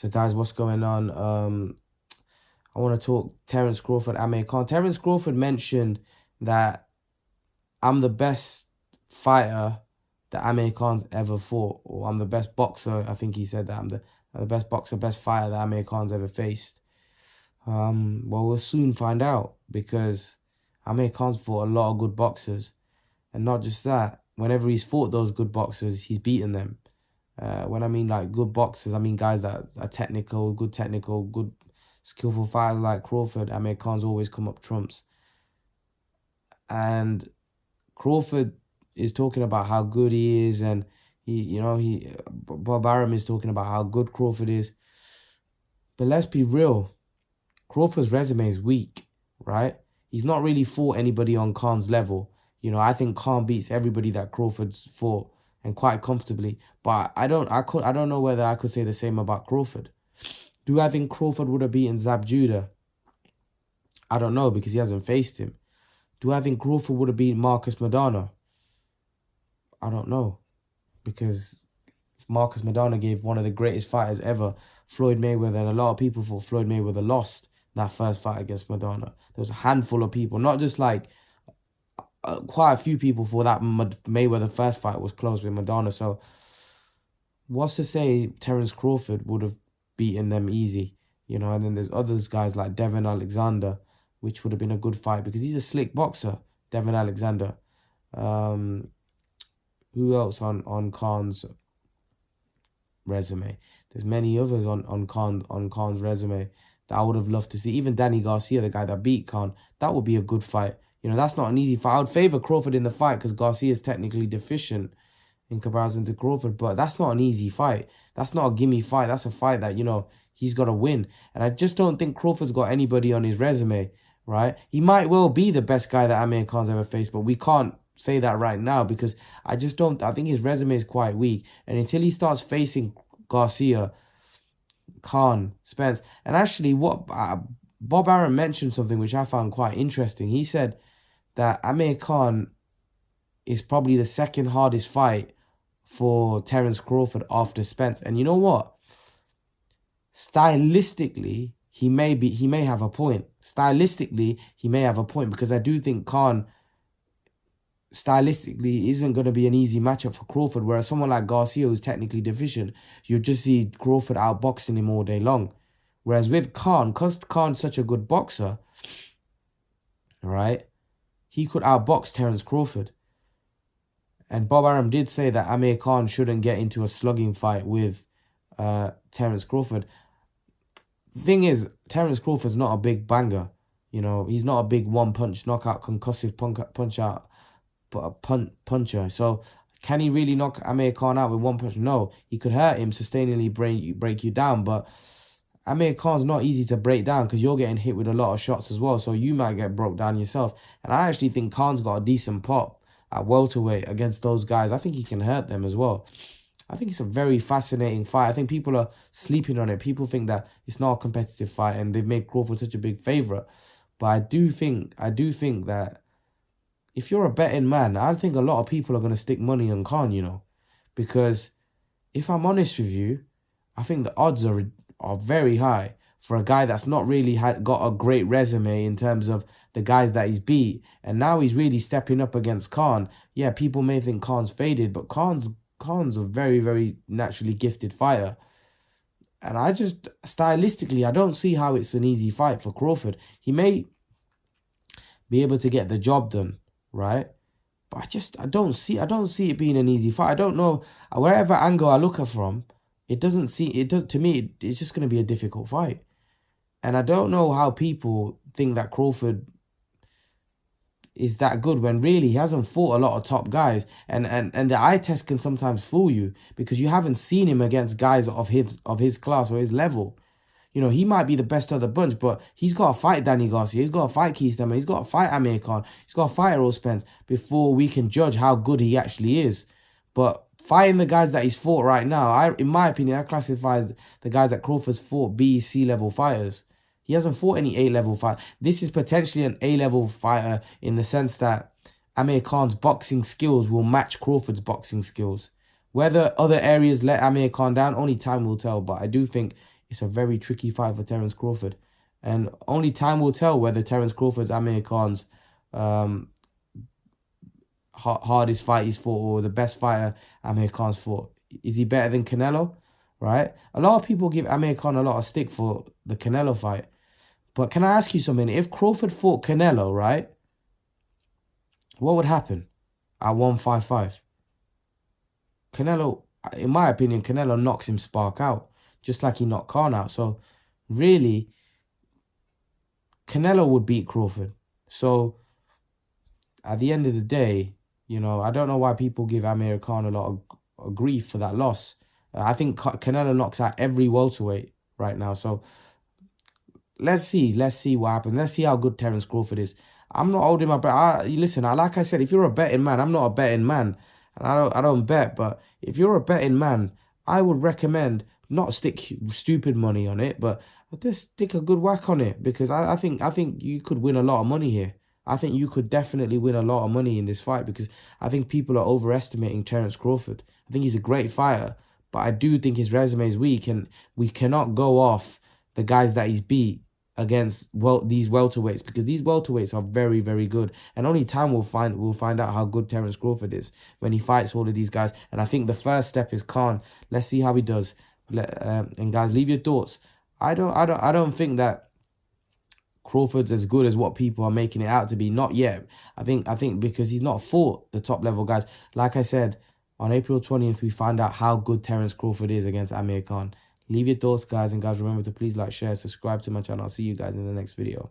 So guys, what's going on? I want to talk Terence Crawford, Amir Khan. Terence Crawford mentioned that I'm the best fighter that Amir Khan's ever fought, or I'm the best boxer. I think he said that I'm the best boxer, best fighter that Amir Khan's ever faced. Well, we'll soon find out, because Amir Khan's fought a lot of good boxers, and not just that. Whenever he's fought those good boxers, he's beaten them. When I mean like good boxers, I mean guys that are technical, good skillful fighters like Crawford. Amir Khan's always come up trumps. And Crawford is talking about how good he is, and Bob Arum is talking about how good Crawford is. But let's be real, Crawford's resume is weak, right? He's not really fought anybody on Khan's level. I think Khan beats everybody that Crawford's fought, and quite comfortably. But I don't know whether I could say the same about Crawford. Do I think Crawford would have beaten Zab Judah? I don't know, because he hasn't faced him. Do I think Crawford would have beaten Marcus Maidana? I don't know, because Marcus Maidana gave one of the greatest fighters ever, Floyd Mayweather, and a lot of people thought Floyd Mayweather lost that first fight against Maidana. There was a handful of people, not just like quite a few people thought that Mayweather first fight was close with Maidana. So what's to say Terence Crawford would have beaten them easy? And then there's others guys like Devin Alexander, which would have been a good fight because he's a slick boxer, Devin Alexander. Who else on Khan's resume? There's many others on Khan's resume that I would have loved to see. Even Danny Garcia, the guy that beat Khan, that would be a good fight. That's not an easy fight. I would favour Crawford in the fight because Garcia is technically deficient in comparison to Crawford, but that's not an easy fight. That's not a gimme fight. That's a fight that, he's got to win. And I just don't think Crawford's got anybody on his resume, right? He might well be the best guy that Amir Khan's ever faced, but we can't say that right now because I think his resume is quite weak. And until he starts facing Garcia, Khan, Spence, and actually Bob Arum mentioned something which I found quite interesting. He said that Amir Khan is probably the second hardest fight for Terence Crawford after Spence. And you know what? Stylistically, he may have a point. Stylistically, he may have a point, because I do think Khan stylistically isn't going to be an easy matchup for Crawford, whereas someone like Garcia, who's technically deficient, you just see Crawford outboxing him all day long. Whereas with Khan, because Khan's such a good boxer, right, he could outbox Terence Crawford. And Bob Arum did say that Amir Khan shouldn't get into a slugging fight with Terence Crawford. The thing is, Terence Crawford's not a big banger. He's not a big one-punch knockout, concussive puncher. So can he really knock Amir Khan out with one punch? No. He could hurt him, sustainably break you down, but Amir Khan's not easy to break down because you're getting hit with a lot of shots as well, so you might get broke down yourself. And I actually think Khan's got a decent pop at welterweight against those guys. I think he can hurt them as well. I think it's a very fascinating fight. I think people are sleeping on it. People think that it's not a competitive fight and they've made Crawford such a big favourite. But I do think that if you're a betting man, I think a lot of people are going to stick money on Khan, because if I'm honest with you, I think the odds are very high for a guy that's not really got a great resume in terms of the guys that he's beat. And now he's really stepping up against Khan. Yeah, people may think Khan's faded, but Khan's a very, very naturally gifted fighter. And stylistically, I don't see how it's an easy fight for Crawford. He may be able to get the job done, right? But I don't see it being an easy fight. I don't know, wherever angle I look at from, to me, it's just going to be a difficult fight. And I don't know how people think that Crawford is that good when really he hasn't fought a lot of top guys. And the eye test can sometimes fool you because you haven't seen him against guys of his class or his level. He might be the best of the bunch, but he's got to fight Danny Garcia. He's got to fight Keith Thurman. He's got to fight Amir Khan. He's got to fight Errol Spence before we can judge how good he actually is. But fighting the guys that he's fought right now, in my opinion, that classifies the guys that Crawford's fought B, C level fighters. He hasn't fought any A-level fight. This is potentially an A-level fighter in the sense that Amir Khan's boxing skills will match Crawford's boxing skills. Whether other areas let Amir Khan down, only time will tell. But I do think it's a very tricky fight for Terence Crawford. And only time will tell whether Terence Crawford's Amir Khan's hardest fight he's fought, or the best fighter Amir Khan's fought. Is he better than Canelo? Right? A lot of people give Amir Khan a lot of stick for the Canelo fight. But can I ask you something? If Crawford fought Canelo, right, what would happen at 155? Canelo, in my opinion, Canelo knocks him spark out, just like he knocked Khan out. So, really, Canelo would beat Crawford. So, at the end of the day, you know, I don't know why people give Amir Khan a lot of grief for that loss. I think Canelo knocks out every welterweight right now. So, let's see what happens. Let's see how good Terence Crawford is. I'm not holding my breath. Listen, like I said, if you're a betting man, I'm not a betting man, and I don't bet. But if you're a betting man, I would recommend not stick stupid money on it, but just stick a good whack on it, because I think you could win a lot of money here. I think you could definitely win a lot of money in this fight, because I think people are overestimating Terence Crawford. I think he's a great fighter, but I do think his resume is weak, and we cannot go off the guys that he's beat against these welterweights, because these welterweights are very, very good, and only time will find out how good Terence Crawford is when he fights all of these guys. And I think the first step is Khan. Let's see how he does. And guys, leave your thoughts. I don't think that Crawford's as good as what people are making it out to be. Not yet. I think because he's not fought the top level guys. Like I said, on April 20th, we find out how good Terence Crawford is against Amir Khan. Leave your thoughts, guys. And guys, remember to please like, share, subscribe to my channel. I'll see you guys in the next video.